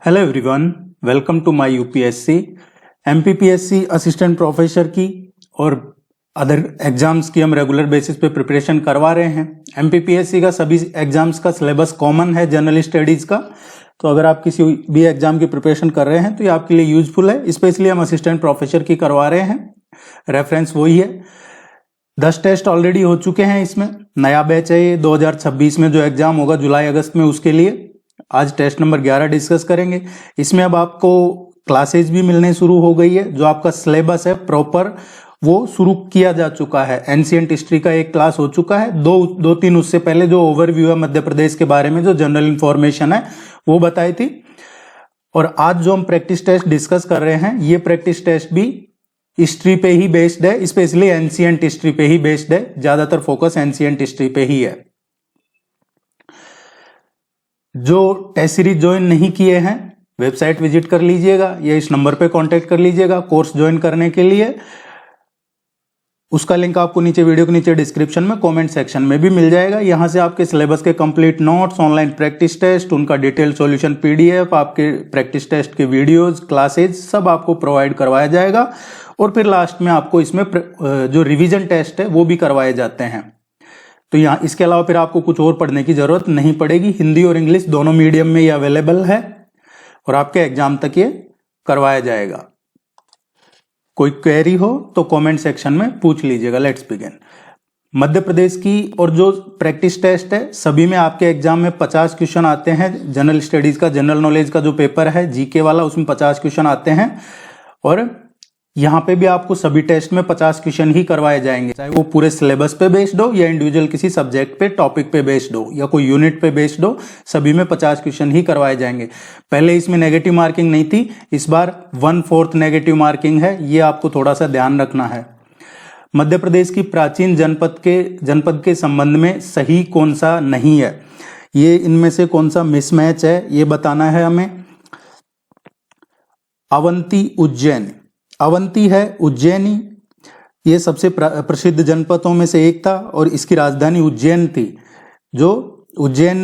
Hello everyone, welcome to my UPSC MPPSC assistant professor की और other exams की हम रेगुलर बेसिस पे प्रिपरेशन करवा रहे हैं। एमपीपीएससी का सभी एग्जाम्स का सिलेबस कॉमन है जनरल स्टडीज का, तो अगर आप किसी भी एग्जाम की प्रिपरेशन कर रहे हैं तो ये आपके लिए यूजफुल है। स्पेशली हम असिस्टेंट प्रोफेसर की करवा रहे हैं, रेफरेंस वही है। 10 टेस्ट ऑलरेडी हो चुके हैं। इसमें नया बैच है ये 2026 में जो एग्जाम होगा जुलाई अगस्त में, उसके लिए आज टेस्ट नंबर 11 डिस्कस करेंगे। इसमें अब आपको क्लासेज भी मिलने शुरू हो गई है। जो आपका सिलेबस है प्रॉपर वो शुरू किया जा चुका है। एंशिएंट हिस्ट्री का एक क्लास हो चुका है, दो तीन उससे पहले जो ओवरव्यू है मध्य प्रदेश के बारे में, जो जनरल इंफॉर्मेशन है वो बताई थी। और आज जो हम प्रैक्टिस टेस्ट डिस्कस कर रहे हैं, ये प्रैक्टिस टेस्ट भी हिस्ट्री पे ही बेस्ड है, स्पेशली एंशिएंट हिस्ट्री पे ही बेस्ड है। ज्यादातर फोकस एंशिएंट हिस्ट्री पे ही है। जो टेस्ट सीरीज ज्वाइन नहीं किए हैं, वेबसाइट विजिट कर लीजिएगा या इस नंबर पे कांटेक्ट कर लीजिएगा कोर्स ज्वाइन करने के लिए। उसका लिंक आपको नीचे वीडियो के नीचे डिस्क्रिप्शन में कमेंट सेक्शन में भी मिल जाएगा। यहां से आपके सिलेबस के complete notes, online practice test, उनका डिटेल सॉल्यूशन पीडीएफ, आपके प्रैक्टिस टेस्ट के वीडियोस, क्लासेज सब आपको प्रोवाइड करवाया जाएगा। और फिर लास्ट में आपको इसमें जो रिवीजन टेस्ट है वो भी करवाए जाते हैं। तो यहाँ इसके अलावा फिर आपको कुछ और पढ़ने की जरूरत नहीं पड़ेगी। हिंदी और इंग्लिश दोनों मीडियम में ये अवेलेबल है और आपके एग्जाम तक ये करवाया जाएगा। कोई क्वेरी हो तो कमेंट सेक्शन में पूछ लीजिएगा। Let's begin. मध्य प्रदेश की और जो प्रैक्टिस टेस्ट है सभी में आपके एग्जाम में 50 क्वेश्चन आते हैं। जनरल स्टडीज का, जनरल नॉलेज का जो पेपर है जीके वाला, उसमें 50 क्वेश्चन आते हैं। और यहाँ पे भी आपको सभी टेस्ट में 50 क्वेश्चन ही करवाए जाएंगे, चाहे वो पूरे सिलेबस पे बेस्ड हो या इंडिविजुअल किसी सब्जेक्ट पे, टॉपिक पे बेस्ड हो या कोई यूनिट पे बेस्ड हो, सभी में 50 क्वेश्चन ही करवाए जाएंगे। पहले इसमें नेगेटिव मार्किंग नहीं थी, इस बार 1/4 नेगेटिव मार्किंग है। ये आपको थोड़ा सा ध्यान रखना है। मध्य प्रदेश की प्राचीन जनपद के संबंध में सही कौन सा नहीं है, ये इनमें से कौन सा मिसमैच है ये बताना है हमें। अवंती उज्जैन, अवंती है उज्जैनी, ये सबसे प्रसिद्ध जनपदों में से एक था और इसकी राजधानी उज्जैन थी। जो उज्जैन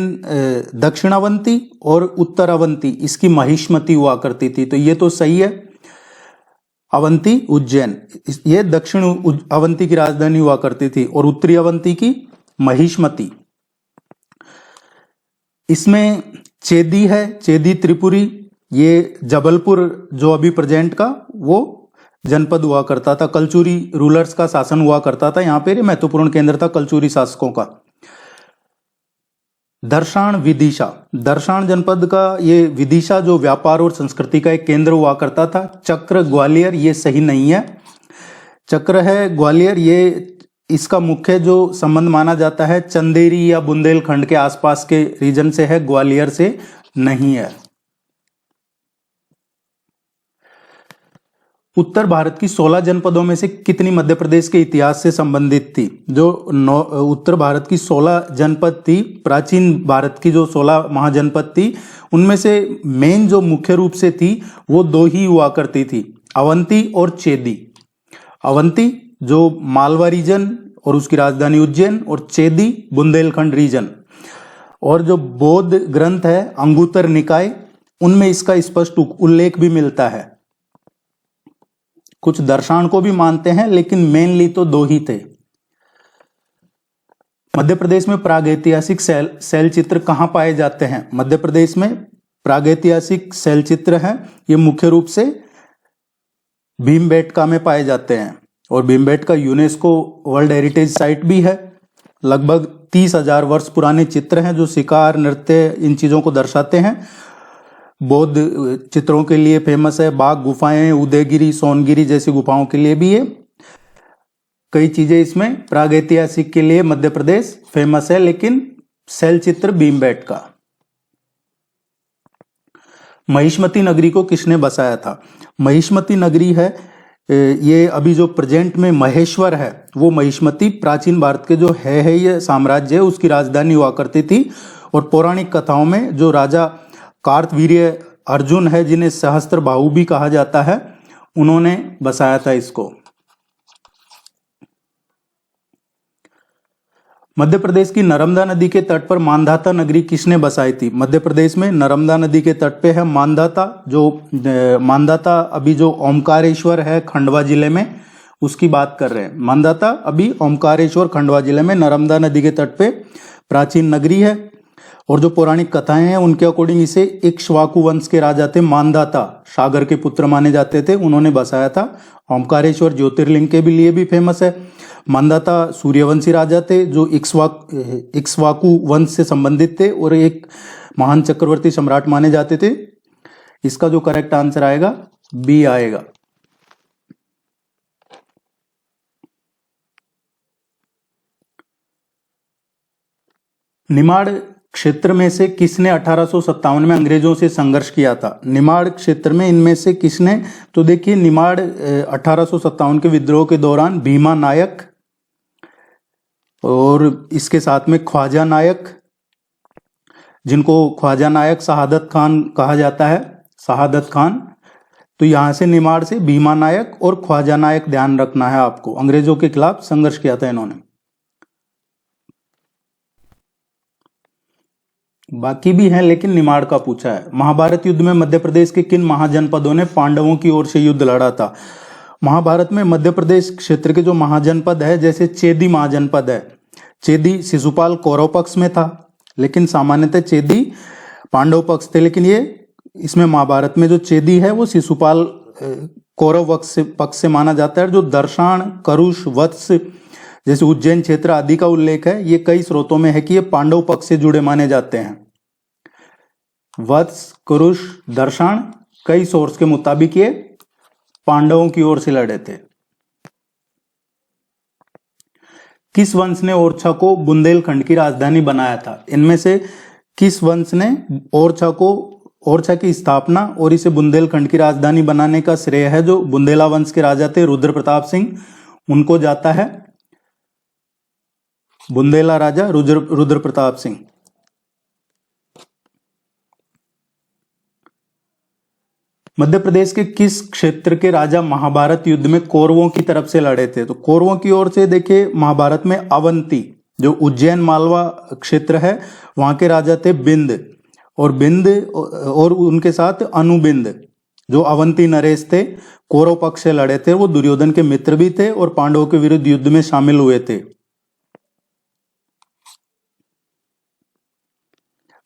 दक्षिण अवंती और उत्तर अवंती, इसकी महिष्मती हुआ करती थी, तो ये तो सही है। अवंती उज्जैन, ये दक्षिण अवंती की राजधानी हुआ करती थी और उत्तरी अवंती की महिष्मती। इसमें चेदी है, चेदी त्रिपुरी, ये जबलपुर जो अभी प्रेजेंट का वो जनपद हुआ करता था। कलचुरी रूलर्स का शासन हुआ करता था यहाँ पे, महत्वपूर्ण केंद्र था कलचुरी शासकों का। दर्शान विदिशा, दर्शान जनपद का ये विदिशा जो व्यापार और संस्कृति का एक केंद्र हुआ करता था। चक्र ग्वालियर, ये सही नहीं है। चक्र है ग्वालियर, ये इसका मुख्य जो संबंध माना जाता है चंदेरी या बुंदेलखंड के आसपास के रीजन से है, ग्वालियर से नहीं है। उत्तर भारत की 16 जनपदों में से कितनी मध्य प्रदेश के इतिहास से संबंधित थी? जो उत्तर भारत की 16 जनपद थी, प्राचीन भारत की जो 16 महाजनपद थी, उनमें से मेन जो मुख्य रूप से थी वो दो ही हुआ करती थी, अवंती और चेदी। अवंती जो मालवा रीजन और उसकी राजधानी उज्जैन, और चेदी बुंदेलखंड रीजन। और जो बौद्ध ग्रंथ है अंगुत्तर निकाय, उनमें इसका स्पष्ट उल्लेख भी मिलता है। कुछ दर्शान को भी मानते हैं लेकिन मेनली तो दो ही थे। मध्य प्रदेश में प्रागैतिहासिक शैल चित्र कहां पाए जाते हैं? मध्य प्रदेश में प्रागैतिहासिक शैल चित्र हैं, ये मुख्य रूप से भीमबेटका में पाए जाते हैं। और Bhimbetka UNESCO world heritage site भी है। लगभग 30,000 वर्ष पुराने चित्र हैं जो शिकार, नृत्य, इन चीजों को दर्शाते हैं। बौद्ध चित्रों के लिए फेमस है। बाघ गुफाएं, उदयगिरी, सोनगिरी जैसी गुफाओं के लिए भी है। कई चीजें इसमें प्रागैतिहासिक के लिए मध्य प्रदेश फेमस है, लेकिन शैल चित्र भीमबेटका। महिष्मती नगरी को किसने बसाया था? महिष्मती नगरी है, ये अभी जो प्रेजेंट में महेश्वर है वो महिष्मती प्राचीन भारत के जो है ये साम्राज्य है, उसकी राजधानी हुआ करती थी। और पौराणिक कथाओं में जो राजा कार्तवीर्य अर्जुन है, जिन्हें सहस्त्र बाहु भी कहा जाता है, उन्होंने बसाया था इसको। मध्य प्रदेश की नर्मदा नदी के तट पर मांधाता नगरी किसने बसाई थी? मध्य प्रदेश में नर्मदा नदी के तट पे है मांधाता। जो मांधाता अभी जो ओमकारेश्वर है खंडवा जिले में, उसकी बात कर रहे हैं। मांधाता अभी ओमकारेश्वर खंडवा जिले में नर्मदा नदी के तट पे प्राचीन नगरी है। और जो पौराणिक कथाएं हैं उनके अकॉर्डिंग इसे इक्ष्वाकु वंश के राजा थे मांधाता, सागर के पुत्र माने जाते थे, उन्होंने बसाया था। ओमकारेश्वर ज्योतिर्लिंग के भी लिए भी फेमस है। मांधाता सूर्यवंशी राजा थे जो इक्ष्वाकु वंश से संबंधित थे और एक महान चक्रवर्ती सम्राट माने जाते थे। इसका जो करेक्ट आंसर आएगा बी आएगा। निमाड़ क्षेत्र में से किसने 1857 में अंग्रेजों से संघर्ष किया था? निमाड़ क्षेत्र में इनमें से किसने? तो देखिए, निमाड़ 1857 के विद्रोह के दौरान भीमा नायक और इसके साथ में ख्वाजा नायक, जिनको ख्वाजा नायक शहादत खान कहा जाता है, शहादत खान। तो यहां से निमाड़ से भीमा नायक और ख्वाजा नायक ध्यान रखना है आपको। अंग्रेजों के खिलाफ संघर्ष किया था इन्होंने। बाकी भी हैं लेकिन निमाड़ का पूछा है। महाभारत युद्ध में मध्य प्रदेश के किन महाजनपदों ने पांडवों की ओर से युद्ध लड़ा था? महाभारत में मध्य प्रदेश क्षेत्र के जो महाजनपद है, जैसे चेदी महाजनपद है। चेदी शिशुपाल कौरव पक्ष में था, लेकिन सामान्यतः चेदी पांडव पक्ष थे। लेकिन ये इसमें महाभारत में जो चेदी है वो शिशुपाल कौरव पक्ष से माना जाता है। जो दर्शान, करुष, वत्स जैसे उज्जैन क्षेत्र आदि का उल्लेख है, ये कई स्रोतों में है कि ये पांडव पक्ष से जुड़े माने जाते हैं। वत्स, कुरुष, दर्शान कई सोर्स के मुताबिक ये पांडवों की ओर से लड़े थे। किस वंश ने ओरछा को बुंदेलखंड की राजधानी बनाया था? इनमें से किस वंश ने ओरछा की स्थापना और इसे बुंदेलखंड की राजधानी बनाने का श्रेय है? जो बुंदेला वंश के राजा थे रुद्र प्रताप सिंह, उनको जाता है। बुंदेला राजा रुद्र प्रताप सिंह। मध्य प्रदेश के किस क्षेत्र के राजा महाभारत युद्ध में कौरवों की तरफ से लड़े थे? तो कौरवों की ओर से देखिए, महाभारत में अवंती जो उज्जैन मालवा क्षेत्र है, वहां के राजा थे बिंद और उनके साथ अनुबिंद जो अवंती नरेश थे, कौरव पक्ष से लड़े थे। वो दुर्योधन के मित्र भी थे और पांडवों के विरुद्ध युद्ध में शामिल हुए थे।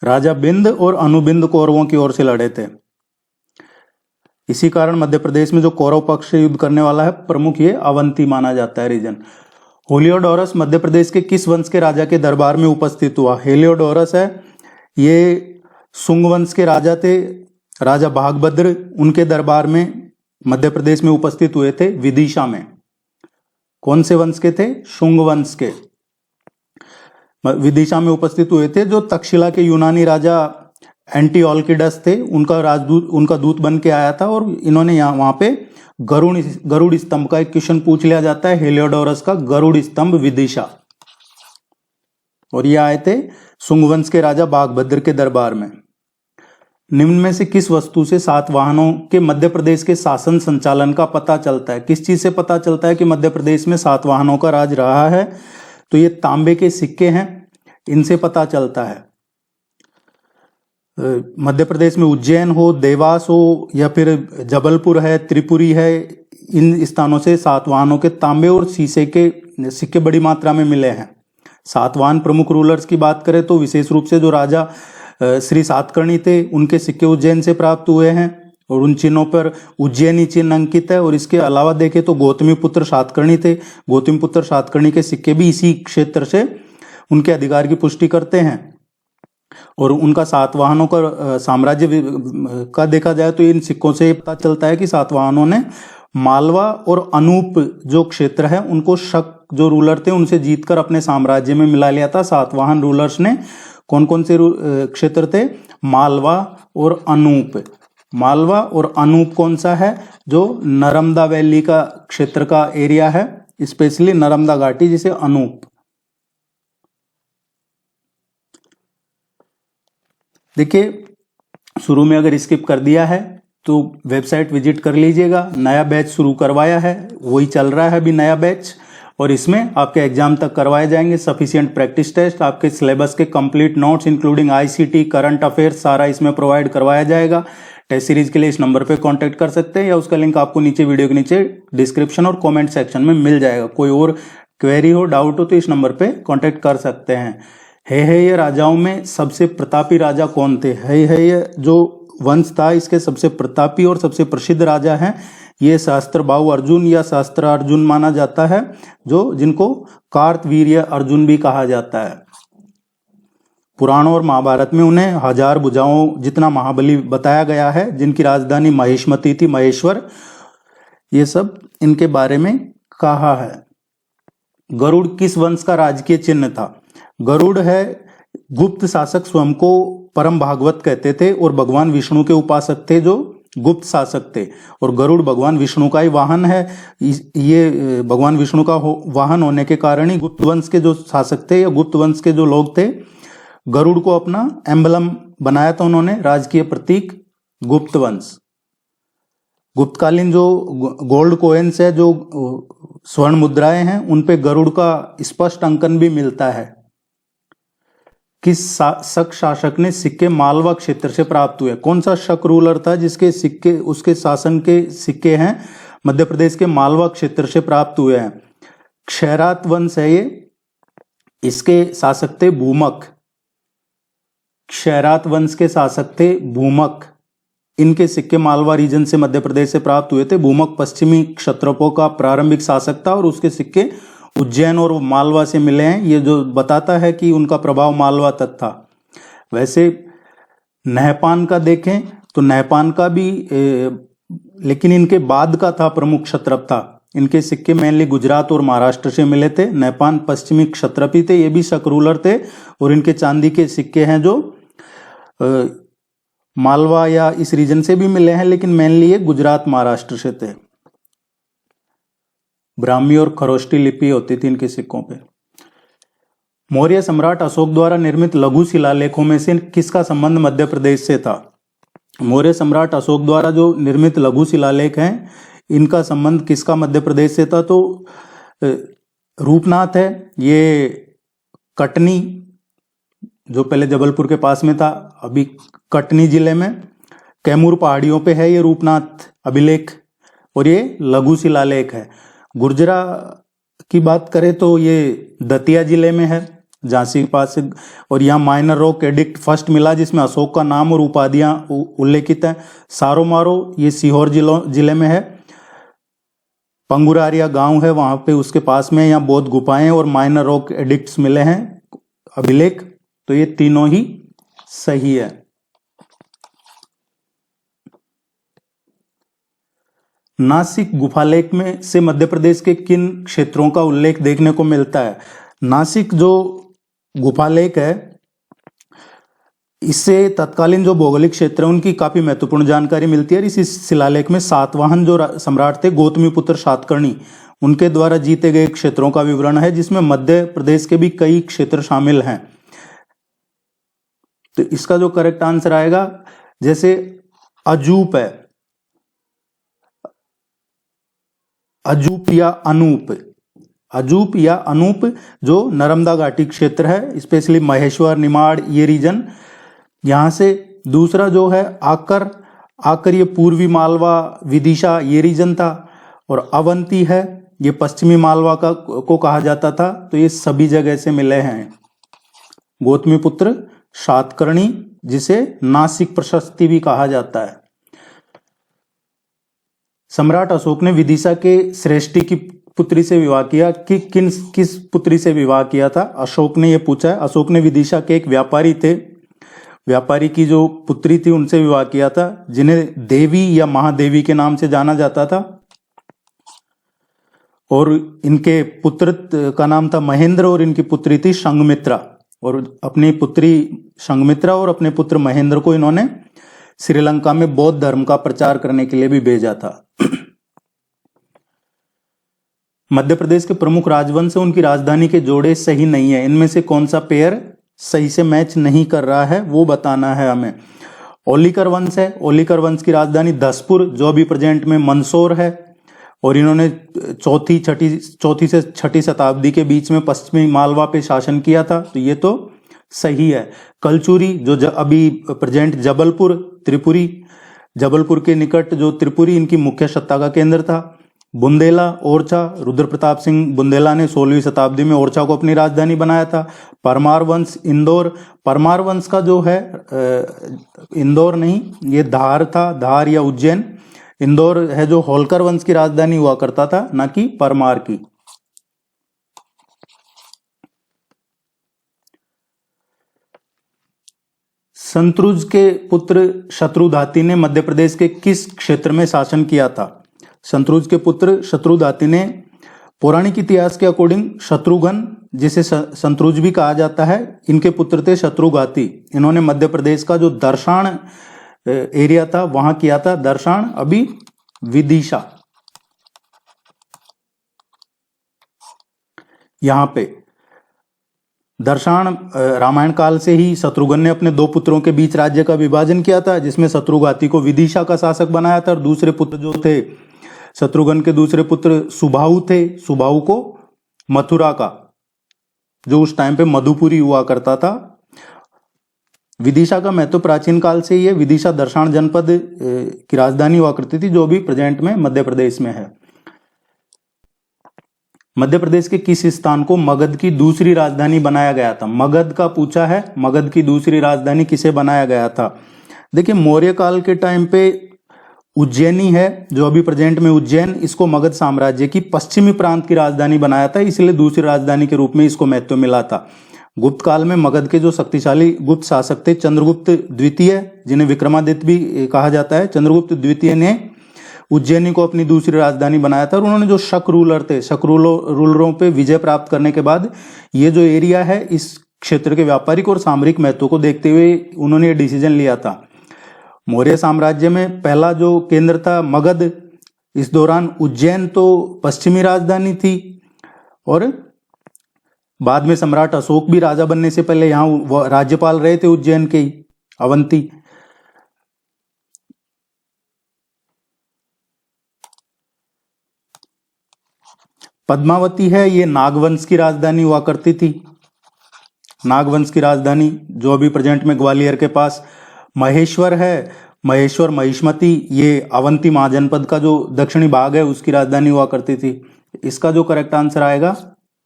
राजा बिंद और अनुबिंद कौरवों की ओर से लड़े थे। इसी कारण मध्य प्रदेश में जो कौरव पक्ष से युद्ध करने वाला है प्रमुख, ये अवंती माना जाता है रीजन। हेलियोडोरस मध्य प्रदेश के किस वंश के राजा के दरबार में उपस्थित हुआ? हेलियोडोरस है, ये सुंग वंश के राजा थे, राजा भागभद्र, उनके दरबार में मध्य प्रदेश में उपस्थित हुए थे विदिशा में। कौन से वंश के थे? शुंग वंश के, विदिशा में उपस्थित हुए थे। जो तक्षशिला के यूनानी राजा एंटीओलकिडस थे, उनका दूत बन के आया था और इन्होंने वहां पे गरुड़ स्तंभ का एक क्वेश्चन पूछ लिया जाता है, हेलियोडोरस का गरुड़ स्तंभ विदिशा, और ये आए थे सुंगवंश के राजा बागभद्र के दरबार में। निम्न में से किस वस्तु से सातवाहनों के मध्य प्रदेश के शासन संचालन का पता चलता है? किस चीज से पता चलता है कि मध्य प्रदेश में सातवाहनों का राज रहा है? तो ये तांबे के सिक्के हैं, इनसे पता चलता है। मध्य प्रदेश में उज्जैन हो, देवास हो या फिर जबलपुर है, त्रिपुरी है, इन स्थानों से सातवाहनों के तांबे और शीशे के सिक्के बड़ी मात्रा में मिले हैं। सातवाहन प्रमुख रूलर्स की बात करें तो विशेष रूप से जो राजा श्री सातकर्णी थे, उनके सिक्के उज्जैन से प्राप्त हुए हैं और उन चिन्हों पर उज्जैनी चिन्ह अंकित है। और इसके अलावा देखें तो गौतमी पुत्र सातकर्णी थे, गौतमी पुत्र सातकर्णी के सिक्के भी इसी क्षेत्र से उनके अधिकार की पुष्टि करते हैं। और उनका सातवाहनों का साम्राज्य का देखा जाए तो इन सिक्कों से पता चलता है कि सातवाहनों ने मालवा और अनूप जो क्षेत्र है उनको शक जो रूलर थे उनसे जीतकर अपने साम्राज्य में मिला लिया था। सातवाहन रूलर्स ने कौन कौन से क्षेत्र थे? मालवा और अनूप। मालवा और अनूप कौन सा है? जो नर्मदा वैली का क्षेत्र का एरिया है, स्पेशली नर्मदा घाटी, जिसे अनूप। देखिए, शुरू में अगर स्किप कर दिया है तो वेबसाइट विजिट कर लीजिएगा। नया बैच शुरू करवाया है, वही चल रहा है अभी नया बैच, और इसमें आपके एग्जाम तक करवाए जाएंगे सफिशिएंट प्रैक्टिस टेस्ट, आपके सिलेबस के complete notes including ICT, current affairs सारा इसमें प्रोवाइड करवाया जाएगा। टेस्ट सीरीज के लिए इस नंबर पे कांटेक्ट कर सकते हैं या उसका लिंक आपको नीचे वीडियो के नीचे डिस्क्रिप्शन और कमेंट सेक्शन में मिल जाएगा। कोई और क्वेरी हो, डाउट हो तो इस नंबर पे कांटेक्ट कर सकते हैं। है ये राजाओं में सबसे प्रतापी राजा कौन थे? है ये जो वंश था इसके सबसे प्रतापी और सबसे प्रसिद्ध राजा हैं ये सहस्त्रबाहु अर्जुन या सहस्त्र अर्जुन माना जाता है, जो जिनको कार्तवीर्य अर्जुन भी कहा जाता है। पुराणों और महाभारत में उन्हें 1000 भुजाओं जितना महाबली बताया गया है, जिनकी राजधानी महेशमती थी, महेश्वर। ये सब इनके बारे में कहा है। गरुड़ किस वंश का राजकीय चिन्ह था? गरुड़ है गुप्त शासक स्वयं को परम भागवत कहते थे और भगवान विष्णु के उपासक थे जो गुप्त शासक थे, और गरुड़ भगवान विष्णु का ही वाहन है। ये भगवान विष्णु का वाहन होने के कारण ही गुप्त वंश के जो शासक थे या गुप्त वंश के जो लोग थे, गरुड़ को अपना एम्बलम बनाया था उन्होंने, राजकीय प्रतीक गुप्त वंश। गुप्तकालीन जो गोल्ड कोइन्स है, जो स्वर्ण मुद्राएं हैं, उन पे गरुड़ का स्पष्ट अंकन भी मिलता है। किस शक शासक ने सिक्के मालवा क्षेत्र से प्राप्त हुए? कौन सा शक रूलर था जिसके सिक्के उसके शासन के सिक्के हैं मध्य प्रदेश के मालवा क्षेत्र से प्राप्त हुए हैं? क्षैरात वंश है ये, इसके शासक थे भूमक। क्षैरात वंश के शासक थे भूमक। इनके सिक्के मालवा रीजन से मध्य प्रदेश से प्राप्त हुए थे। भूमक पश्चिमी क्षत्रपों का प्रारंभिक शासक था और उसके सिक्के उज्जैन और मालवा से मिले हैं, ये जो बताता है कि उनका प्रभाव मालवा तक था। वैसे नहपान का देखें तो नहपान का भी लेकिन इनके बाद का था, प्रमुख क्षत्रप था। इनके सिक्के मेनली गुजरात और महाराष्ट्र से मिले थे। नहपान पश्चिमी क्षत्रपी थे, ये भी शक रूलर थे, और इनके चांदी के सिक्के हैं जो मालवा या इस रीजन से भी मिले हैं, लेकिन मेनली ये गुजरात महाराष्ट्र से थे। ब्राह्मी और खरोष्टी लिपि होती थी इनके सिक्कों पे। मौर्य सम्राट अशोक द्वारा निर्मित लघु शिलालेखों में से किसका संबंध मध्य प्रदेश से था? मौर्य सम्राट अशोक द्वारा जो निर्मित लघु शिलालेख हैं, इनका संबंध किसका मध्य प्रदेश से था? तो रूपनाथ है, ये कटनी जो पहले जबलपुर के पास में था, अभी कटनी जिले में कैमूर पहाड़ियों पे है ये रूपनाथ अभिलेख, और ये लघु शिलालेख है। गुर्जरा की बात करें तो ये दतिया जिले में है, झांसी के पास से, और यहाँ माइनर रॉक एडिक्ट फर्स्ट मिला जिसमें अशोक का नाम और उपाधियां उल्लेखित हैं। सारो मारो ये सीहोर जिले में है। पंगुरारिया गांव है वहां पे, उसके पास में यहाँ बौद्ध गुफाएं और माइनर रॉक एडिक्ट्स मिले हैं अभिलेख। तो ये तीनों ही सही है। नासिक गुफालेख में से मध्य प्रदेश के किन क्षेत्रों का उल्लेख देखने को मिलता है? नासिक जो गुफालेख है, इससे तत्कालीन जो भौगोलिक क्षेत्र है उनकी काफी महत्वपूर्ण जानकारी मिलती है। इस शिलालेख में सातवाहन जो सम्राट थे गौतमीपुत्र सातकर्णी, उनके द्वारा जीते गए क्षेत्रों का विवरण है, जिसमें मध्य प्रदेश के भी कई क्षेत्र शामिल हैं। तो इसका जो करेक्ट आंसर आएगा, जैसे अजूप है, अजूप या अनूप, अजूप या अनूप जो नर्मदा घाटी क्षेत्र है, स्पेशली महेश्वर निमाड़ ये रीजन, यहां से। दूसरा जो है आकर, आकर ये पूर्वी मालवा विदिशा ये रीजन था, और अवंती है ये पश्चिमी मालवा को कहा जाता था। तो ये सभी जगह से मिले हैं। गौतमीपुत्र सातकर्णी जिसे नासिक प्रशस्ति भी कहा जाता है। सम्राट अशोक ने विदिशा के श्रेष्ठी की पुत्री से विवाह किया कि किस पुत्री से विवाह किया था? अशोक ने यह पूछा है। अशोक ने विदिशा के एक व्यापारी थे, व्यापारी की जो पुत्री थी उनसे विवाह किया था, जिन्हें देवी या महादेवी के नाम से जाना जाता था। और इनके पुत्र का नाम था महेंद्र और इनकी पुत्री थी संघमित्रा। और अपनी पुत्री संघमित्रा और अपने पुत्र महेंद्र को इन्होंने श्रीलंका में बौद्ध धर्म का प्रचार करने के लिए भी भेजा था। मध्य प्रदेश के प्रमुख राजवंश से उनकी राजधानी के जोड़े सही नहीं है। इनमें से कौन सा पेयर सही से मैच नहीं कर रहा है वो बताना है हमें। ओलिकर वंश है, ओलिकर वंश की राजधानी दसपुर जो अभी प्रेजेंट में मंदसौर है। और इन्होंने चौथी से छठी शताब्दी के बीच में पश्चिमी मालवा पे शासन किया था, तो ये तो सही है। कलचुरी जो अभी प्रेजेंट जबलपुर त्रिपुरी, जबलपुर के निकट जो त्रिपुरी इनकी मुख्य सत्ता का केंद्र था। बुंदेला, ओरछा, रुद्र प्रताप सिंह बुंदेला ने 16वीं शताब्दी में ओरछा को अपनी राजधानी बनाया था। परमार वंश इंदौर, परमार वंश का जो है इंदौर नहीं, ये धार था, धार या उज्जैन। इंदौर है जो होलकर वंश की राजधानी हुआ करता था, ना कि परमार की। शत्रुज के पुत्र शत्रुधाती ने मध्य प्रदेश के किस क्षेत्र में शासन किया था? शत्रुज के पुत्र शत्रुधाती ने पौराणिक इतिहास के अकॉर्डिंग शत्रुघ्न, जिसे शत्रुज भी कहा जाता है, इनके पुत्र थे शत्रुघाती। इन्होंने मध्य प्रदेश का जो दर्शान एरिया था वहां किया था। दर्शान अभी विदिशा, यहां पे दर्शान रामायण काल से ही शत्रुघ्न ने अपने दो पुत्रों के बीच राज्य का विभाजन किया था, जिसमें शत्रुघाती को विदिशा का शासक बनाया था और दूसरे पुत्र जो थे शत्रुघ्न के दूसरे पुत्र सुबाहु थे, सुबाहु को मथुरा का, जो उस टाइम पे मधुपुरी हुआ करता था। विदिशा का महत्व प्राचीन काल से ही है। विदिशा दर्शान जनपद की राजधानी हुआ करती थी, जो भी प्रेजेंट में मध्य प्रदेश में है। मध्य प्रदेश के किस स्थान को मगध की दूसरी राजधानी बनाया गया था? मगध का पूछा है, मगध की दूसरी राजधानी किसे बनाया गया था? देखिए, मौर्य काल के टाइम पे उज्जैनी है, जो अभी प्रेजेंट में उज्जैन, इसको मगध साम्राज्य की पश्चिमी प्रांत की राजधानी बनाया था, इसलिए दूसरी राजधानी के रूप में इसको महत्व मिला था। गुप्त काल में मगध के जो शक्तिशाली गुप्त शासक थे चंद्रगुप्त द्वितीय, जिन्हें विक्रमादित्य भी कहा जाता है, चंद्रगुप्त द्वितीय ने उज्जैनी को अपनी दूसरी राजधानी बनाया था। और उन्होंने जो शक रूलर थे, शक रूलरों पे विजय प्राप्त करने के बाद ये जो एरिया है, इस क्षेत्र के व्यापारिक और सामरिक महत्व को देखते हुए उन्होंने ये डिसीजन लिया था। मौर्य साम्राज्य में पहला जो केंद्र था मगध, इस दौरान उज्जैन तो पश्चिमी राजधानी थी, और बाद में सम्राट अशोक भी राजा बनने से पहले यहाँ राज्यपाल रहे थे उज्जैन के ही, अवंती। पद्मावती है, ये नागवंश की राजधानी हुआ करती थी। नागवंश की राजधानी जो अभी प्रेजेंट में ग्वालियर के पास। महेश्वर है, महेश्वर महिष्मती, ये अवंती महाजनपद का जो दक्षिणी भाग है उसकी राजधानी हुआ करती थी। इसका जो करेक्ट आंसर आएगा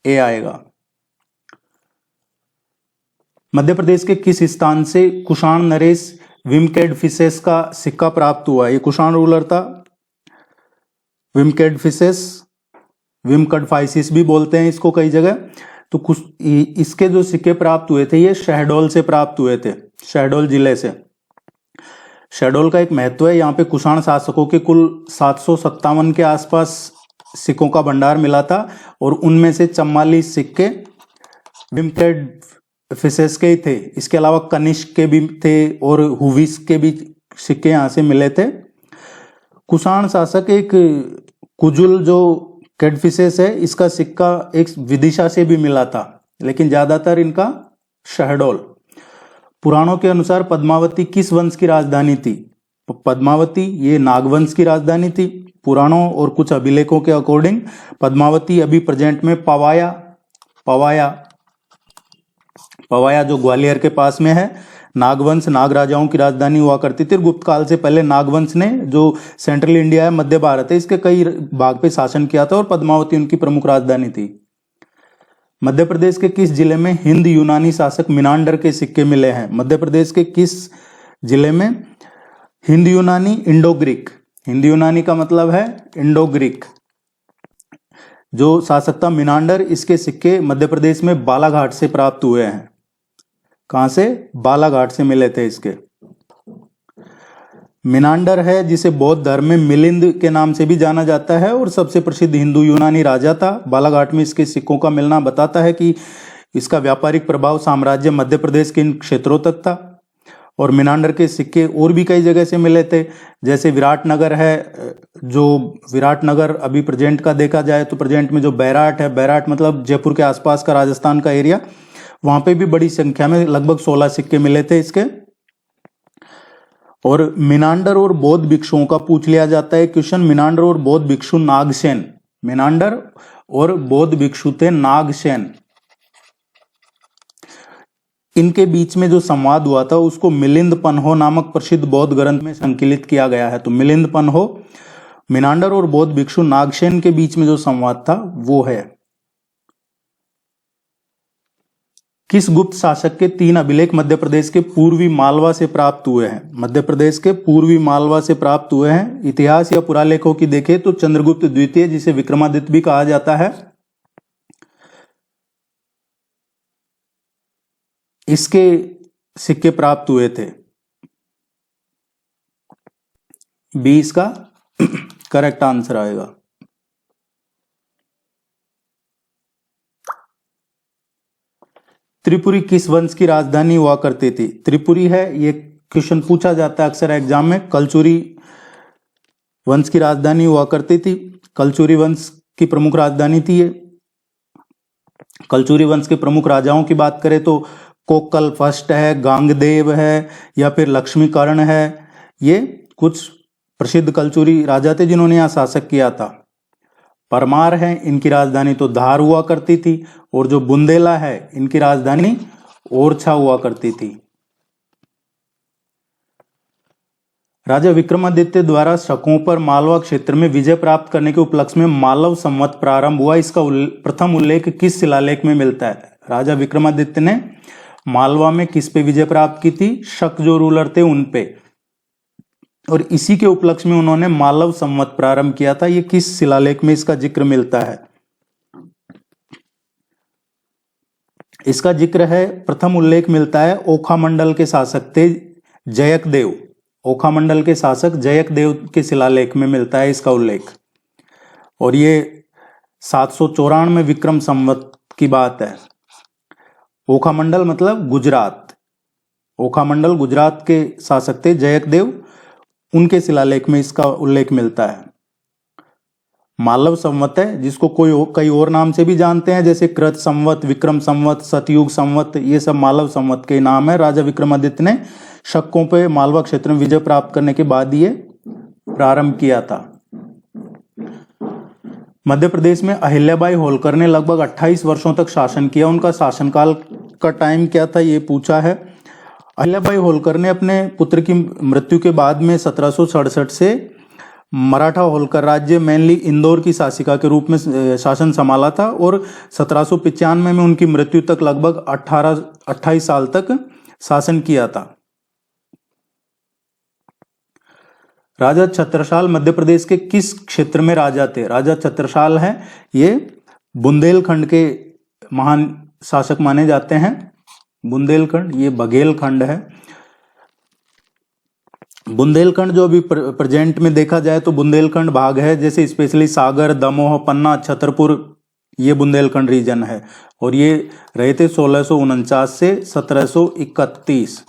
ए आएगा। मध्य प्रदेश के किस स्थान से कुषाण नरेश विमकेडफिसेस का सिक्का प्राप्त हुआ? ये कुषाण रूलर था, विमकेडफिसेस, विमकडफाइसिस भी बोलते हैं इसको कई जगह। तो इसके जो सिक्के प्राप्त हुए थे ये शहडोल से प्राप्त हुए थे, शहडोल जिले से। शहडोल का एक महत्व है, यहाँ पे कुषाण शासकों के कुल 757 के आसपास सिक्कों का भंडार मिला था, और उनमें से 44 सिक्के विमकेडफिसेस के ही थे। इसके अलावा कनिष्क के भी थे और हुविस के भी सिक्के यहाँ से मिले थे। कुषाण शासक एक कुजुल जो कैडफिसेस है, इसका सिक्का एक विदिशा से भी मिला था, लेकिन ज्यादातर इनका शहडोल। पुराणों के अनुसार पद्मावती किस वंश की राजधानी थी? पद्मावती ये नागवंश की राजधानी थी। पुराणों और कुछ अभिलेखों के अकॉर्डिंग पद्मावती अभी प्रेजेंट में पवाया जो ग्वालियर के पास में है, नागवंश नाग राजाओं की राजधानी हुआ करती थी। गुप्त काल से पहले नागवंश ने जो सेंट्रल इंडिया है, मध्य भारत है, इसके कई भाग पे शासन किया था और पद्मावती उनकी प्रमुख राजधानी थी। मध्य प्रदेश के किस जिले में हिंद यूनानी शासक मिनांडर के सिक्के मिले हैं? मध्य प्रदेश के किस जिले में हिंद यूनानी इंडो ग्रीक, हिंद यूनानी का मतलब है इंडो ग्रीक, जो शासक था मिनांडर, इसके सिक्के मध्य प्रदेश में बालाघाट से प्राप्त हुए हैं। कहां से? बालाघाट से मिले थे इसके। मिनांडर है जिसे बौद्ध धर्म में मिलिंद के नाम से भी जाना जाता है और सबसे प्रसिद्ध हिंदू यूनानी राजा था। बालाघाट में इसके सिक्कों का मिलना बताता है कि इसका व्यापारिक प्रभाव साम्राज्य मध्य प्रदेश के इन क्षेत्रों तक था। और मिनांडर के सिक्के और भी कई जगह से मिले थे, जैसे विराटनगर है, जो विराटनगर अभी प्रेजेंट का देखा जाए तो प्रेजेंट में जो बैराट है, बैराट मतलब जयपुर के आसपास का राजस्थान का एरिया, वहां पे भी बड़ी संख्या में लगभग 16 सिक्के मिले थे इसके। और मिनांडर और बौद्ध भिक्षुओं का पूछ लिया जाता है क्वेश्चन। मिनांडर और बौद्ध भिक्षु नागसेन, मिनांडर और बौद्ध भिक्षु थे नागसेन, इनके बीच में जो संवाद हुआ था उसको मिलिंद पन्हो नामक प्रसिद्ध बौद्ध ग्रंथ में संकलित किया गया है। तो मिलिंद पन्हो, मिनांडर और बौद्ध भिक्षु नागसेन के बीच में जो संवाद था वो है। किस गुप्त शासक के 3 अभिलेख मध्य प्रदेश के पूर्वी मालवा से प्राप्त हुए हैं? मध्य प्रदेश के पूर्वी मालवा से प्राप्त हुए हैं। इतिहास या पुरालेखों की देखें तो चंद्रगुप्त द्वितीय, जिसे विक्रमादित्य भी कहा जाता है, इसके सिक्के प्राप्त हुए थे। 20 का करेक्ट आंसर आएगा। त्रिपुरी किस वंश की राजधानी हुआ करती थी? त्रिपुरी है, ये क्वेश्चन पूछा जाता है अक्सर एग्जाम में। कलचुरी वंश की राजधानी हुआ करती थी। कलचुरी वंश की प्रमुख राजधानी थी ये। कलचुरी वंश के प्रमुख राजाओं की बात करें तो कोक्कल फर्स्ट है, गांगदेव है, या फिर लक्ष्मीकर्ण है। ये कुछ प्रसिद्ध कलचुरी राजा थे जिन्होंने यहाँ शासक किया था। परमार है, इनकी राजधानी तो धार हुआ करती थी। और जो बुंदेला है, इनकी राजधानी ओरछा हुआ करती थी। राजा विक्रमादित्य द्वारा शकों पर मालवा क्षेत्र में विजय प्राप्त करने के उपलक्ष्य में मालव संवत प्रारंभ हुआ, इसका प्रथम उल्लेख किस शिलालेख में मिलता है? राजा विक्रमादित्य ने मालवा में किस पे विजय प्राप्त की थी? शक जो रूलर थे उन पे, और इसी के उपलक्ष्य में उन्होंने मालव संवत प्रारंभ किया था। ये किस शिलालेख में इसका जिक्र मिलता है? इसका जिक्र है, प्रथम उल्लेख मिलता है ओखा मंडल के शासक थे जयकदेव। ओखा मंडल के शासक जयकदेव के शिलालेख में मिलता है इसका उल्लेख, और ये 794 विक्रम संवत की बात है। ओखा मंडल मतलब गुजरात। ओखा मंडल गुजरात के शासक थे जयकदेव, उनके शिलालेख में इसका उल्लेख मिलता है। मालव संवत है, जिसको कई और नाम से भी जानते हैं, जैसे कृत संवत, विक्रम संवत, सतयुग संवत, ये सब मालव संवत के नाम है। राजा विक्रमादित्य ने शकों पे मालवा क्षेत्र में विजय प्राप्त करने के बाद ये प्रारंभ किया था। मध्य प्रदेश में अहिल्याबाई होलकर ने लगभग 28 वर्षों तक शासन किया। उनका शासनकाल का टाइम क्या था ये पूछा है। अहिल्याबाई होलकर ने अपने पुत्र की मृत्यु के बाद में 1767 से मराठा होलकर राज्य, मेनली इंदौर की शासिका के रूप में शासन संभाला था, और 1795 में उनकी मृत्यु तक लगभग 28 साल तक शासन किया था। राजा छत्रसाल मध्य प्रदेश के किस क्षेत्र में राजा थे? राजा छत्रसाल है, ये बुंदेलखंड के महान शासक माने जाते हैं। बुंदेलखंड, ये बघेलखंड है। बुंदेलखंड जो अभी प्रेजेंट में देखा जाए तो बुंदेलखंड भाग है, जैसे स्पेशली सागर, दमोह, पन्ना, छतरपुर, ये बुंदेलखंड रीजन है। और ये रहे थे 1649 से 1731।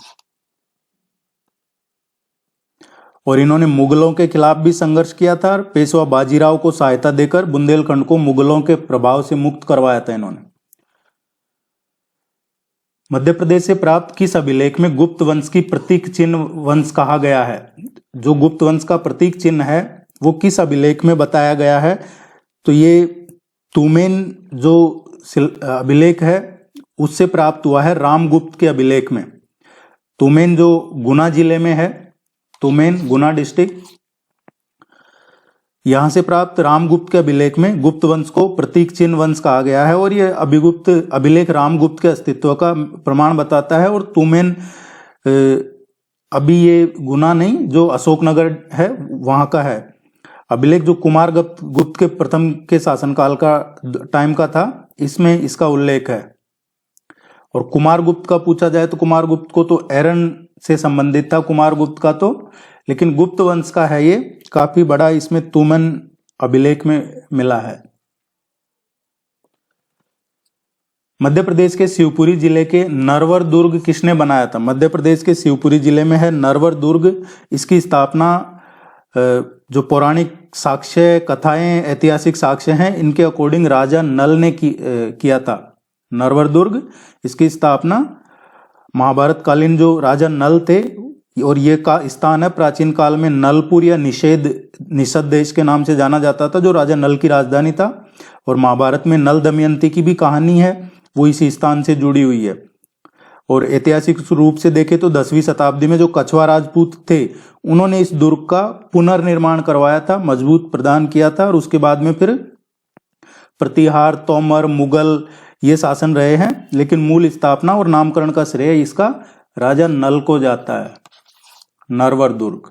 और इन्होंने मुगलों के खिलाफ भी संघर्ष किया था, और पेशवा बाजीराव को सहायता देकर बुंदेलखंड को मुगलों के प्रभाव से मुक्त करवाया था इन्होंने। मध्य प्रदेश से प्राप्त किस अभिलेख में गुप्त वंश की प्रतीक चिन्ह वंश कहा गया है? जो गुप्त वंश का प्रतीक चिन्ह है वो किस अभिलेख में बताया गया है? तो ये तुमेन जो अभिलेख है उससे प्राप्त हुआ है, रामगुप्त के अभिलेख में। तुमेन जो गुना जिले में है, तुमेन गुना डिस्ट्रिक्ट, यहां से प्राप्त रामगुप्त के अभिलेख में गुप्त वंश को प्रतीक चिन्ह वंश कहा गया है। और यह अभिलेख रामगुप्त के अस्तित्व का प्रमाण बताता है। और तुमेन अभी ये गुना नहीं, जो अशोकनगर है वहां का है अभिलेख, जो कुमार गुप्त के प्रथम के शासनकाल का टाइम का था, इसमें इसका उल्लेख है। और कुमार गुप्त का पूछा जाए तो कुमार गुप्त को तो एरन से संबंधित था कुमार गुप्त का तो, लेकिन गुप्त वंश का है ये, काफी बड़ा इसमें तुमन अभिलेख में मिला है। मध्य प्रदेश के शिवपुरी जिले के नरवर दुर्ग किसने बनाया था? मध्य प्रदेश के शिवपुरी जिले में है नरवर दुर्ग। इसकी स्थापना जो पौराणिक साक्ष्य, कथाएं, ऐतिहासिक साक्ष्य हैं, इनके अकॉर्डिंग राजा नल ने किया था। नरवर दुर्ग, इसकी स्थापना महाभारत कालीन जो राजा नल थे, और ये का स्थान है प्राचीन काल में नलपुर या निषद देश के नाम से जाना जाता था, जो राजा नल की राजधानी था। और महाभारत में नल दमयंती की भी कहानी है, वो इसी स्थान से जुड़ी हुई है। और ऐतिहासिक रूप से देखें तो 10वीं शताब्दी में जो कछवा राजपूत थे, उन्होंने इस दुर्ग का पुनर्निर्माण करवाया था, मजबूत प्रदान किया था। और उसके बाद में फिर प्रतिहार, तोमर, मुगल ये शासन रहे हैं, लेकिन मूल स्थापना और नामकरण का श्रेय इसका राजा नल को जाता है। नरवर दुर्ग।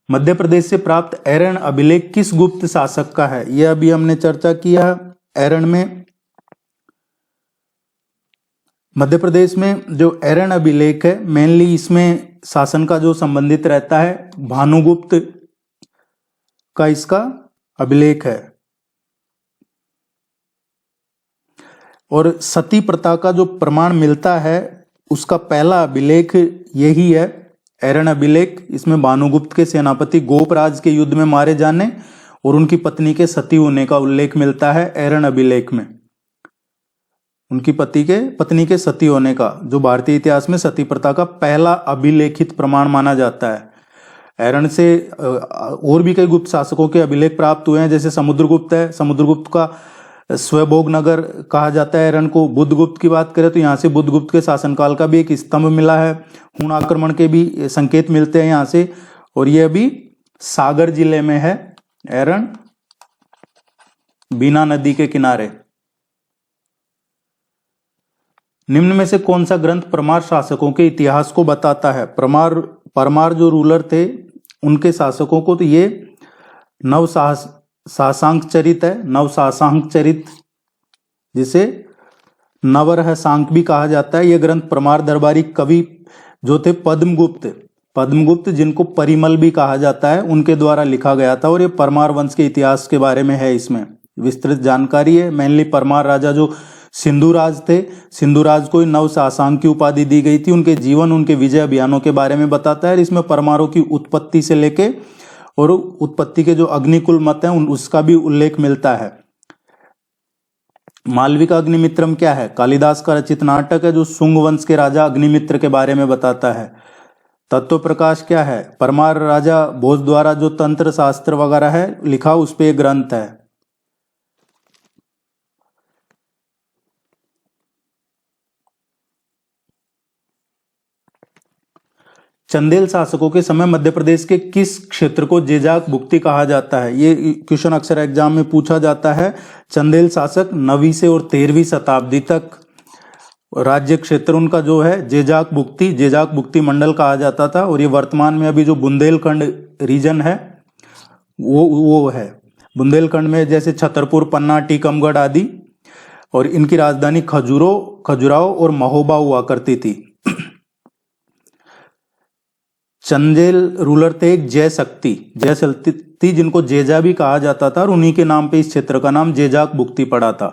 मध्य प्रदेश से प्राप्त ऐरण अभिलेख किस गुप्त शासक का है? यह अभी हमने चर्चा किया। ऐरण में, मध्य प्रदेश में जो ऐरण अभिलेख है, मेनली इसमें शासन का जो संबंधित रहता है, भानुगुप्त का इसका अभिलेख है। और सती प्रथा का जो प्रमाण मिलता है, उसका पहला अभिलेख यही है, ऐरण अभिलेख। इसमें भानुगुप्त के सेनापति गोपराज के युद्ध में मारे जाने और उनकी पत्नी के सती होने का उल्लेख मिलता है ऐरण अभिलेख में। उनकी पत्नी के सती होने का, जो भारतीय इतिहास में सती प्रथा का पहला अभिलेखित प्रमाण माना जाता है। ऐरण से और भी कई गुप्त शासकों के अभिलेख प्राप्त हुए हैं, जैसे समुद्रगुप्त है। समुद्रगुप्त का स्वभोग नगर कहा जाता है ऐरण को। बुद्धगुप्त की बात करें तो यहाँ से बुद्धगुप्त के शासनकाल का भी एक स्तंभ मिला है। हूण आक्रमण के भी संकेत मिलते हैं यहाँ से। और ये अभी सागर जिले में है ऐरण, बीना नदी के किनारे। निम्न में से कौन सा ग्रंथ परमार शासकों के इतिहास को बताता है? परमार जो रूलर थे, उनके शासकों को तो ये नवसासांक चरित है। नवसासांक चरित, जिसे नवरह सांक भी कहा जाता है। यह ग्रंथ परमार दरबारी कवि जो थे पद्मगुप्त, जिनको परिमल भी कहा जाता है, उनके द्वारा लिखा गया था। और ये परमार वंश के इतिहास के बारे में है, इसमें विस्तृत जानकारी है। मेनली परमार राजा जो सिंधुराज थे, सिंधुराज को नवसासांक की उपाधि दी गई थी। उनके जीवन, उनके विजय अभियानों के बारे में बताता है। इसमें परमारों की उत्पत्ति से लेके और उत्पत्ति के जो अग्निकुल मत हैं, उसका भी उल्लेख मिलता है। मालविका अग्निमित्रम क्या है? कालिदास का रचित नाटक है, जो शुंग वंश के राजा अग्निमित्र के बारे में बताता है। तत्व प्रकाश क्या है? परमार राजा भोज द्वारा जो तंत्र शास्त्र वगैरह है लिखा, उस पे ग्रंथ है। चंदेल शासकों के समय मध्य प्रदेश के किस क्षेत्र को जेजाक भुक्ति कहा जाता है? ये क्वेश्चन अक्सर एग्जाम में पूछा जाता है। चंदेल शासक 9वीं से और 13वीं शताब्दी तक राज्य क्षेत्र उनका जो है जेजाक भुक्ति मंडल कहा जाता था। और ये वर्तमान में अभी जो बुंदेलखंड रीजन है वो है। बुंदेलखंड में जैसे छतरपुर, पन्ना, टीकमगढ़ आदि। और इनकी राजधानी खजुराहो और महोबा हुआ करती थी। चंदेल रूलर थे एक जयशक्ति, जिनको जेजा भी कहा जाता था। और उन्हीं के नाम पे इस क्षेत्र का नाम जेजाक भुक्ति पड़ा था।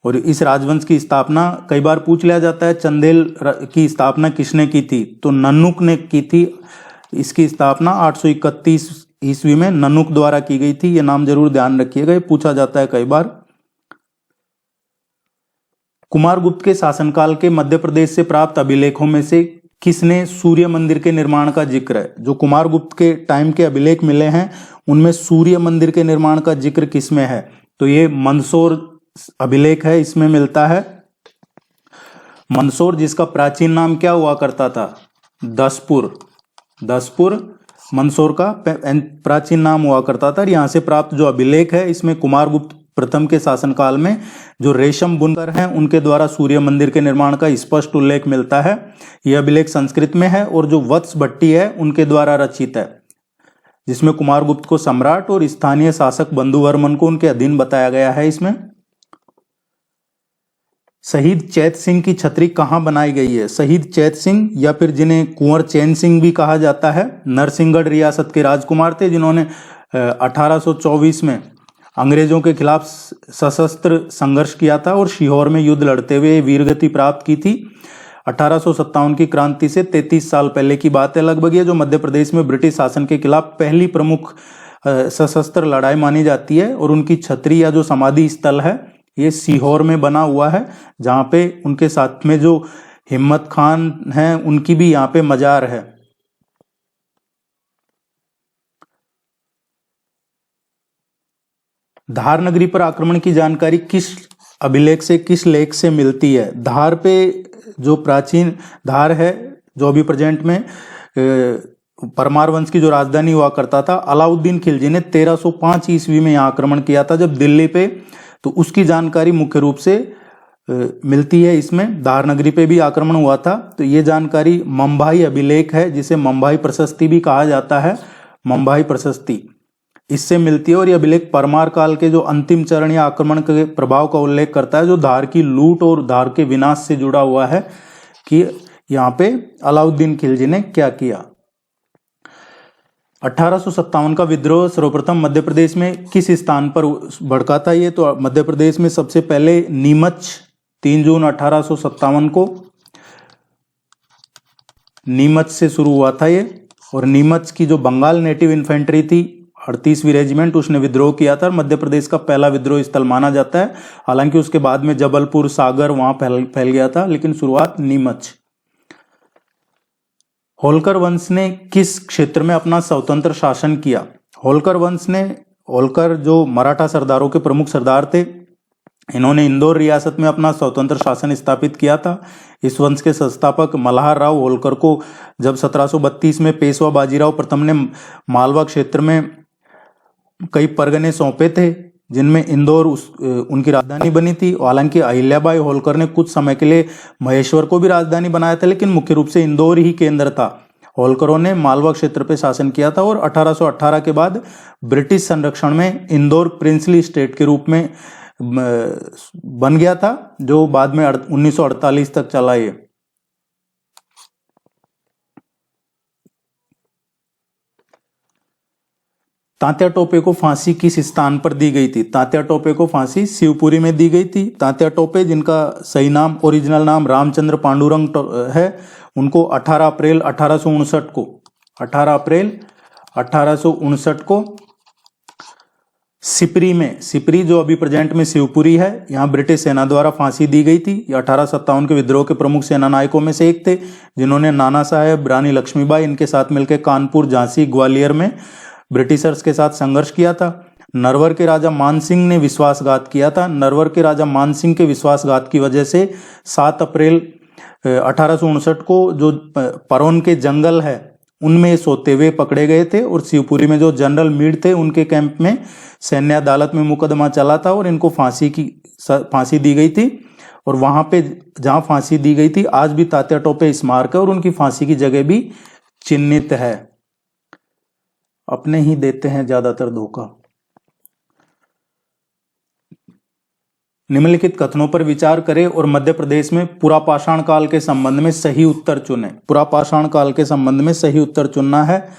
और इस राजवंश की स्थापना कई बार पूछ लिया जाता है, चंदेल की स्थापना किसने की थी? तो नन्नुक ने की थी। इसकी स्थापना 831 ईस्वी में नन्नुक द्वारा की गई थी। ये नाम जरूर ध्यान रखिएगा, ये पूछा जाता है कई बार। कुमारगुप्त के शासनकाल के मध्य प्रदेश से प्राप्त अभिलेखों में से किसने सूर्य मंदिर के निर्माण का जिक्र है? जो कुमारगुप्त के टाइम के अभिलेख मिले हैं, उनमें सूर्य मंदिर के निर्माण का जिक्र किसमें है? तो ये मंदसौर अभिलेख है, इसमें मिलता है। मंदसौर, जिसका प्राचीन नाम क्या हुआ करता था? दसपुर मंदसौर का प्राचीन नाम हुआ करता था। यहाँ से प्राप्त जो अभिलेख है, इसमें कुमारगुप्त प्रथम के शासनकाल में जो रेशम बुनकर हैं, उनके द्वारा सूर्य मंदिर के निर्माण का स्पष्ट उल्लेख मिलता है। यह अभिलेख संस्कृत में है और जो वत्स भट्टी है, उनके द्वारा रचित है, जिसमें कुमारगुप्त को सम्राट और स्थानीय शासक बंधुवर्मन को उनके अधीन बताया गया है। इसमें शहीद चैत सिंह की छतरी कहाँ बनाई गई है? शहीद चैत सिंह, या फिर जिन्हें कुंवर चैन सिंह भी कहा जाता है, नरसिंहगढ़ रियासत के राजकुमार थे, जिन्होंने 1824 में अंग्रेजों के खिलाफ सशस्त्र संघर्ष किया था और सीहोर में युद्ध लड़ते हुए वीरगति प्राप्त की थी। 1857 की क्रांति से 33 साल पहले की बात है लगभग, ये जो मध्य प्रदेश में ब्रिटिश शासन के खिलाफ पहली प्रमुख सशस्त्र लड़ाई मानी जाती है। और उनकी छतरी या जो समाधि स्थल है, ये सीहोर में बना हुआ है, जहाँ पे उनके साथ में जो हिम्मत खान हैं, उनकी भी यहाँ पे मजार है। धार नगरी पर आक्रमण की जानकारी किस अभिलेख से, किस लेख से मिलती है? धार पे जो प्राचीन धार है, जो अभी प्रेजेंट में परमार वंश की जो राजधानी हुआ करता था, अलाउद्दीन खिलजी ने 1305 ईस्वी में यहाँ आक्रमण किया था जब दिल्ली पे, तो उसकी जानकारी मुख्य रूप से मिलती है इसमें। धार नगरी पे भी आक्रमण हुआ था, तो ये जानकारी मंभाई अभिलेख है, जिसे मंभाई प्रशस्ति भी कहा जाता है, मंभाई प्रशस्ति, इससे मिलती है। और ये अभिलेख परमार काल के जो अंतिम चरण या आक्रमण के प्रभाव का उल्लेख करता है, जो धार की लूट और धार के विनाश से जुड़ा हुआ है कि यहाँ पे अलाउद्दीन खिलजी ने क्या किया। 1857 का विद्रोह सर्वप्रथम मध्य प्रदेश में किस स्थान पर भड़का था? ये तो मध्य प्रदेश में सबसे पहले नीमच, 3 जून 1857 को नीमच से शुरू हुआ था ये। और नीमच की जो बंगाल नेटिव इन्फेंट्री थी, 38वीं रेजिमेंट, उसने विद्रोह किया था। मध्य प्रदेश का पहला विद्रोह स्थल माना जाता है। हालांकि उसके बाद में जबलपुर, सागर वहां फैल गया था, लेकिन शुरुआत नीमच। होलकर वंश ने किस क्षेत्र में अपना स्वतंत्र शासन किया? होलकर जो मराठा सरदारों के प्रमुख सरदार थे, इन्होंने इंदौर रियासत में अपना स्वतंत्र शासन स्थापित किया था। इस वंश के संस्थापक मल्हार राव होलकर को जब 1732 में पेशवा बाजीराव प्रथम ने मालवा क्षेत्र में कई परगने सौंपे थे, जिनमें इंदौर उनकी राजधानी बनी थी। हालांकि अहिल्याबाई होलकर ने कुछ समय के लिए महेश्वर को भी राजधानी बनाया था, लेकिन मुख्य रूप से इंदौर ही केंद्र था। होलकरों ने मालवा क्षेत्र पर शासन किया था और 1818 के बाद ब्रिटिश संरक्षण में इंदौर प्रिंसली स्टेट के रूप में बन गया था, जो बाद में 1948 तक चला। ये तात्या टोपे को फांसी किस स्थान पर दी गई थी? तात्या टोपे को फांसी शिवपुरी में दी गई थी। तात्या टोपे, जिनका सही नाम, ओरिजिनल नाम रामचंद्र पांडुरंग है, उनको 18 अप्रैल 1859 को सिपरी जो अभी प्रेजेंट में शिवपुरी है, यहाँ ब्रिटिश सेना द्वारा फांसी दी गई थी। ये 1857 के विद्रोह के प्रमुख सेना नायकों में से एक थे, जिन्होंने नाना साहेब, रानी लक्ष्मीबाई, इनके साथ मिलकर कानपुर, झांसी, ग्वालियर में ब्रिटिशर्स के साथ संघर्ष किया था। नरवर के राजा मानसिंह ने विश्वासघात किया था। नरवर के राजा मानसिंह के विश्वासघात की वजह से 7 अप्रैल 1859 को जो परौन के जंगल है, उनमें सोते हुए पकड़े गए थे। और शिवपुरी में जो जनरल मीड थे, उनके कैंप में सैन्य अदालत में मुकदमा चला था और इनको फांसी दी गई थी। और वहां पे जहां फांसी दी गई थी, आज भी तात्या टोपे स्मारक है और उनकी फांसी की जगह भी चिन्हित है। अपने ही देते हैं ज्यादातर धोखा। निम्नलिखित कथनों पर विचार करें और मध्य प्रदेश में पुरापाषाण काल के संबंध में सही उत्तर चुनें। पुरापाषाण काल के संबंध में सही उत्तर चुनना है।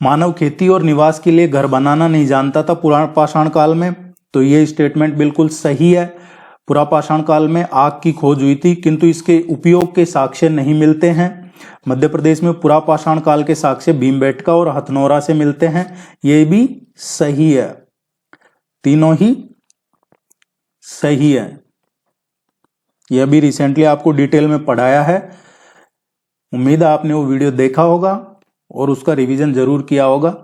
मानव खेती और निवास के लिए घर बनाना नहीं जानता था पुरापाषाण काल में, तो ये स्टेटमेंट बिल्कुल सही है। पुरापाषाण काल में आग की खोज हुई थी, किंतु इसके उपयोग के साक्ष्य नहीं मिलते हैं। मध्य प्रदेश में पुरापाषाण काल के साक्ष्य भीमबेटका और हथनोरा से मिलते हैं, ये भी सही है। तीनों ही सही है। यह भी रिसेंटली आपको डिटेल में पढ़ाया है। उम्मीद है आपने वो वीडियो देखा होगा और उसका रिवीजन जरूर किया होगा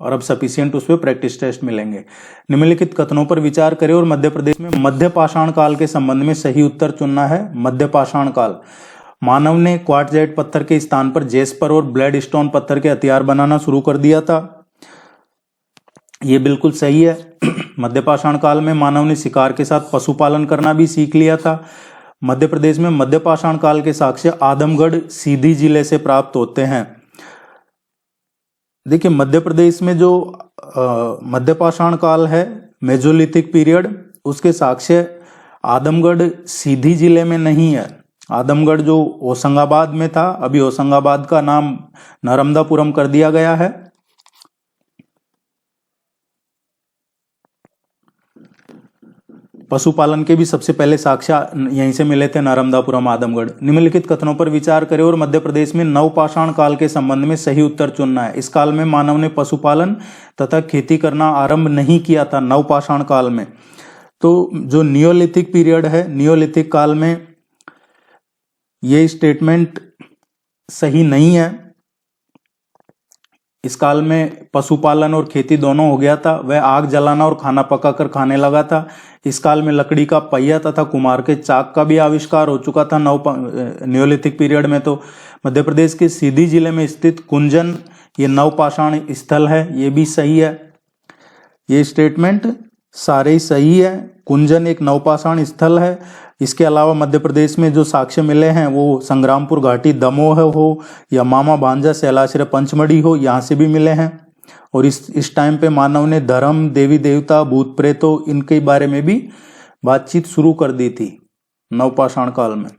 और अब सफिशिएंट उस पर प्रैक्टिस टेस्ट मिलेंगे। निम्नलिखित कथनों पर विचार करें और मध्य प्रदेश में मध्य पाषाण काल के संबंध में सही उत्तर चुनना है। मध्य पाषाण काल, मानव ने क्वार्टजाइट पत्थर के स्थान पर जेस्पर और ब्लैड स्टोन पत्थर के हथियार बनाना शुरू कर दिया था, यह बिल्कुल सही है। मध्य पाषाण काल में मानव ने शिकार के साथ पशुपालन करना भी सीख लिया था। मध्य प्रदेश में मध्य पाषाण काल के साक्ष्य आदमगढ़, सीधी जिले से प्राप्त होते हैं। देखिए, मध्य प्रदेश में जो मध्य पाषाण काल है, मेजोलिथिक पीरियड, उसके साक्ष्य आदमगढ़, सीधी जिले में नहीं है। आदमगढ़ जो होशंगाबाद में था, अभी होशंगाबाद का नाम नर्मदापुरम कर दिया गया है। पशुपालन के भी सबसे पहले साक्ष्य यहीं से मिले थे, नर्मदापुरम, आदमगढ़। निम्नलिखित कथनों पर विचार करें और मध्य प्रदेश में नवपाषाण काल के संबंध में सही उत्तर चुनना है। इस काल में मानव ने पशुपालन तथा खेती करना आरंभ नहीं किया था, नवपाषाण काल में। तो जो नियोलिथिक पीरियड है, नियोलिथिक काल में ये स्टेटमेंट सही नहीं है। इस काल में पशुपालन और खेती दोनों हो गया था। वह आग जलाना और खाना पकाकर खाने लगा था। इस काल में लकड़ी का पहिया तथा कुम्हार के चाक का भी आविष्कार हो चुका था न्योलिथिक पीरियड में। तो मध्य प्रदेश के सीधी जिले में स्थित कुंजन ये नवपाषाण स्थल है, ये भी सही है। ये स्टेटमेंट सारे ही सही है। कुंजन एक नवपाषाण स्थल है। इसके अलावा मध्य प्रदेश में जो साक्ष्य मिले हैं वो संग्रामपुर घाटी दमोह हो या मामा भांजा शैलाश्रय पंचमढ़ी हो, यहाँ से भी मिले हैं। और इस टाइम पे मानव ने धर्म, देवी देवता, भूत प्रेतों इनके बारे में भी बातचीत शुरू कर दी थी नवपाषाण काल में।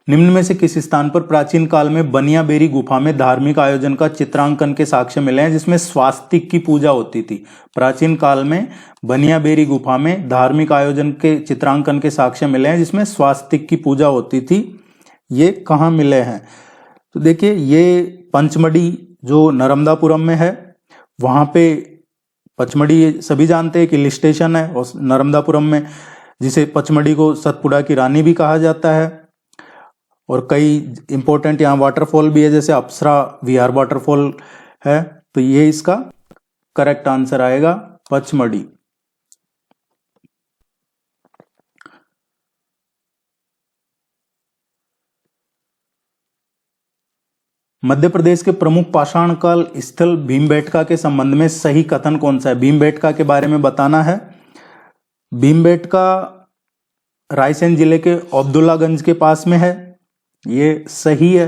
निम्न में से किस स्थान पर प्राचीन काल में बनियाबेरी गुफा में धार्मिक आयोजन का चित्रांकन के साक्ष्य मिले हैं जिसमें स्वास्तिक की पूजा होती थी? प्राचीन काल में बनियाबेरी गुफा में धार्मिक आयोजन के चित्रांकन के साक्ष्य मिले हैं जिसमें स्वास्तिक की पूजा होती थी। ये कहाँ मिले हैं? तो देखिए, ये पंचमढ़ी जो नर्मदापुरम में है, वहां पे पचमढ़ी सभी जानते हैं कि हिल स्टेशन है, और नर्मदापुरम में जिसे पचमढ़ी को सतपुड़ा की रानी भी कहा जाता है। और कई इंपॉर्टेंट यहाँ वाटरफॉल भी है, जैसे अप्सरा विहार वाटरफॉल है। तो ये इसका करेक्ट आंसर आएगा पचमढ़ी। मध्य प्रदेश के प्रमुख पाषाण काल स्थल भीमबेटका के संबंध में सही कथन कौन सा है? भीमबेटका के बारे में बताना है। भीमबेटका रायसेन जिले के अब्दुल्लागंज के पास में है, ये सही है।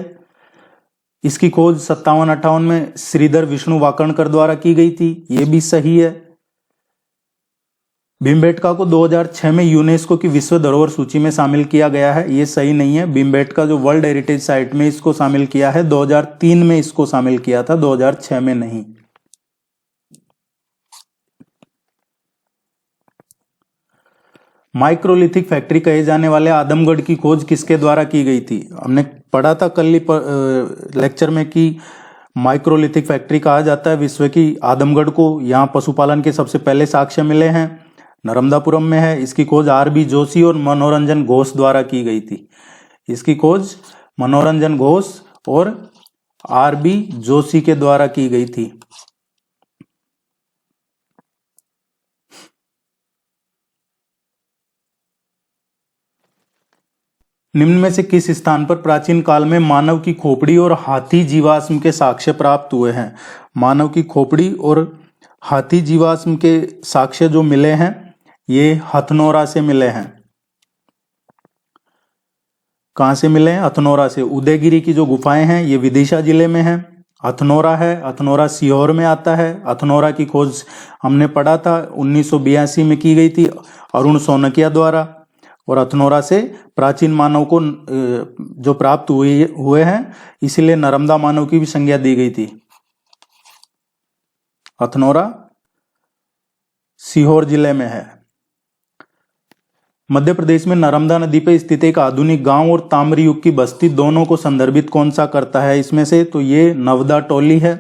इसकी खोज 57-58 में श्रीधर विष्णु वाकणकर द्वारा की गई थी, ये भी सही है। भीमबेटका को 2006 में यूनेस्को की विश्व धरोहर सूची में शामिल किया गया है, ये सही नहीं है। भीमबेटका जो वर्ल्ड हेरिटेज साइट में इसको शामिल किया है, 2003 में इसको शामिल किया था, 2006 में नहीं। माइक्रोलिथिक फैक्ट्री कहे जाने वाले आदमगढ़ की खोज किसके द्वारा की गई थी? हमने पढ़ा था कल लेक्चर में कि माइक्रोलिथिक फैक्ट्री कहा जाता है विश्व की आदमगढ़ को। यहाँ पशुपालन के सबसे पहले साक्ष्य मिले हैं, नर्मदापुरम में है। इसकी खोज आर.बी. जोशी और मनोरंजन घोष द्वारा की गई थी। इसकी खोज मनोरंजन घोष और आर.बी. जोशी के द्वारा की गई थी। निम्न में से किस स्थान पर प्राचीन काल में मानव की खोपड़ी और हाथी जीवाश्म के साक्ष्य प्राप्त हुए हैं? मानव की खोपड़ी और हाथी जीवाश्म के साक्ष्य जो मिले हैं ये हथनोरा से मिले हैं। कहां से मिले हैं? हथनोरा से। उदयगिरी की जो गुफाएं हैं ये विदिशा जिले में है। हथनोरा है, हथनोरा सीहोर में आता है। हथनोरा की खोज हमने पढ़ा था 1982 में की गई थी अरुण सोनकिया द्वारा। और हथनोरा से प्राचीन मानव को जो प्राप्त हुए हैं, इसीलिए नर्मदा मानव की भी संज्ञा दी गई थी। हथनोरा सीहोर जिले में है। मध्य प्रदेश में नर्मदा नदी पर स्थित एक आधुनिक गांव और ताम्र युग की बस्ती दोनों को संदर्भित कौन सा करता है इसमें से? तो ये नवदा टोली है।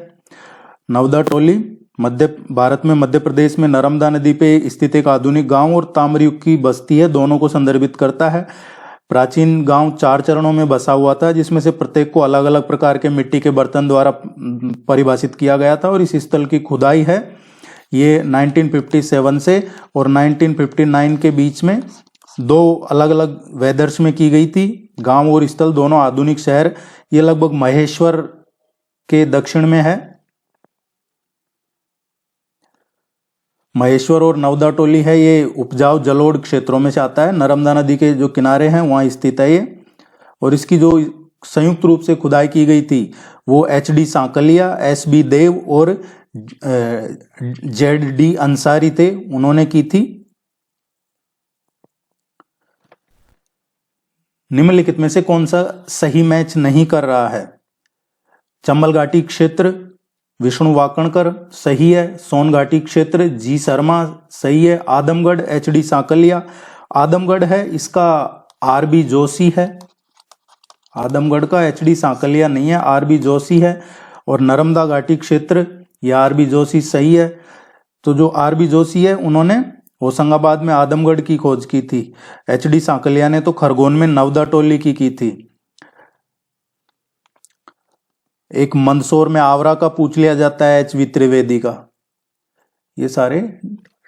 नवदा टोली मध्य भारत में मध्य प्रदेश में नर्मदा नदी पे स्थित एक आधुनिक गांव और ताम्र युग की बस्ती है, दोनों को संदर्भित करता है। प्राचीन गांव 4 चरणों में बसा हुआ था, जिसमें से प्रत्येक को अलग अलग प्रकार के मिट्टी के बर्तन द्वारा परिभाषित किया गया था। और इस स्थल की खुदाई है ये 1957 से और 1959 के बीच में 2 अलग अलग वेदर्स में की गई थी। गांव और स्थल दोनों आधुनिक शहर। ये लगभग महेश्वर के दक्षिण में है। महेश्वर और नवदा टोली है, ये उपजाऊ जलोढ़ क्षेत्रों में से आता है। नर्मदा नदी के जो किनारे हैं वहां स्थित है ये। और इसकी जो संयुक्त रूप से खुदाई की गई थी वो एच.डी. सांकलिया, एस.बी. देव और जेड.डी. अंसारी थे, उन्होंने की थी। निम्नलिखित में से कौन सा सही मैच नहीं कर रहा है? चंबल घाटी क्षेत्र विष्णु वाकणकर सही है। सोन घाटी क्षेत्र जी शर्मा सही है। आदमगढ़ एच.डी. सांकलिया। आदमगढ़ है इसका आर.बी. जोशी है। आदमगढ़ का एच.डी. सांकलिया नहीं है, आर.बी. जोशी है। और नर्मदा घाटी क्षेत्र ये आर.बी. जोशी सही है। तो जो आर.बी. जोशी है उन्होंने होशंगाबाद में आदमगढ़ की खोज की थी। HD सांकलिया ने तो खरगोन में नवदा टोली की थी। एक मंदसौर में आवरा का पूछ लिया जाता है, HV त्रिवेदी का। ये सारे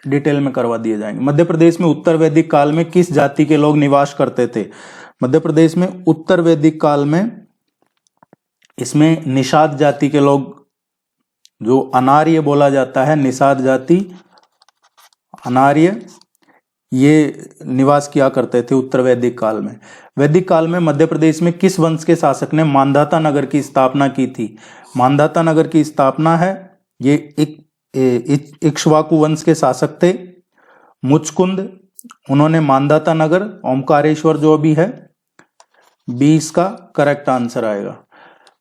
डिटेल में करवा दिए जाएंगे। मध्य प्रदेश में उत्तर वैदिक काल में किस जाति के लोग निवास करते थे? मध्य प्रदेश में उत्तर वैदिक काल में इसमें निषाद जाति के लोग, जो अनार्य बोला जाता है, निषाद जाति, अनार्य, ये निवास किया करते थे उत्तर वैदिक काल में। वैदिक काल में मध्य प्रदेश में किस वंश के शासक ने मांधाता नगर की स्थापना की थी? मांधाता नगर की स्थापना है, ये इक्ष्वाकु वंश के शासक थे, मुचकुंद, उन्होंने मांधाता नगर, ओमकारेश्वर जो भी है, 20 का करेक्ट आंसर आएगा।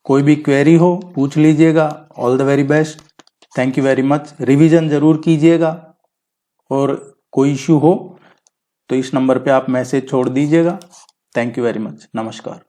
कोई भी क्वेरी हो पूछ लीजिएगा। All the very best, thank you very much. Revision जरूर कीजिएगा और कोई इश्यू हो तो इस नंबर पे आप मैसेज छोड़ दीजिएगा। थैंक यू वेरी मच, नमस्कार।